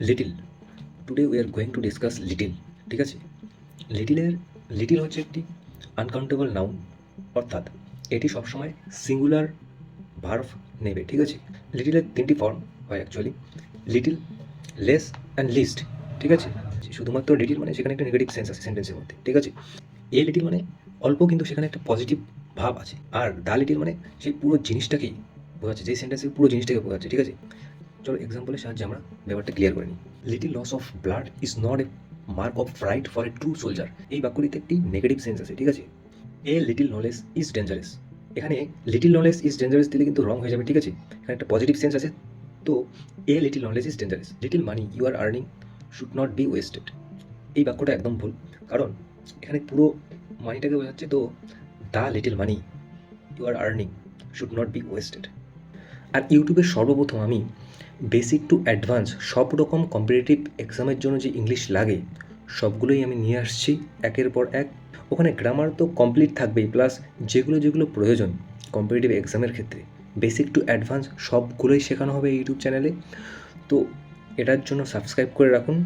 Little, today we are going to discuss little. ঠিক আছে, little হচ্ছে একটি আনকাউন্টেবল নাউন, অর্থাৎ এটি সবসময় সিঙ্গুলার ভার্ভ নেবে। ঠিক আছে, লিটিলের তিনটি ফর্ম হয় actually, little, less and least. ঠিক আছে, শুধুমাত্র লিটিল মানে সেখানে একটা নেগেটিভ সেন্স আছে সেন্টেন্সের মধ্যে। ঠিক আছে, এ লিটিল মানে অল্প কিন্তু সেখানে একটা পজিটিভ ভাব আছে, আর দা লিটিল মানে সেই পুরো জিনিসটাকেই বোঝাচ্ছে, যেই সেন্টেন্সের পুরো জিনিসটাকে বোঝাচ্ছে। ঠিক আছে, চলো এক্সাম্পলের সাহায্যে আমরা ব্যাপারটা ক্লিয়ার করে নিই। Little loss of blood is not a mark of right for a true soldier. এই বাক্যটিতে একটি নেগেটিভ সেন্স আছে। ঠিক আছে, a little knowledge is dangerous, এখানে লিটিল নলেজ ইজ ডেঞ্জারাস দিলে কিন্তু রং হয়ে যাবে। ঠিক আছে, এখানে একটা পজিটিভ সেন্স আছে, তো a little knowledge is dangerous, little money you are earning should not be wasted. এই বাক্যটা একদম ভুল, কারণ এখানে পুরো মানিটাকে বোঝাচ্ছে, তো the little money you are earning should not be wasted. আর ইউটিউবে সর্বপ্রথম আমি বেসিক টু অ্যাডভান্স সব রকম কম্পিটিটিভ এক্সামের জন্য যে ইংলিশ লাগে সবগুলোই আমি নিয়ে আসছি একের পর এক। ওখানে গ্রামার তো কমপ্লিট থাকবেই, প্লাস যেগুলো যেগুলো প্রয়োজন কম্পিটিটিভ এক্সামের ক্ষেত্রে বেসিক টু অ্যাডভান্স সবগুলোই শেখানো হবে ইউটিউব চ্যানেলে। তো এটার জন্য সাবস্ক্রাইব করে রাখুন।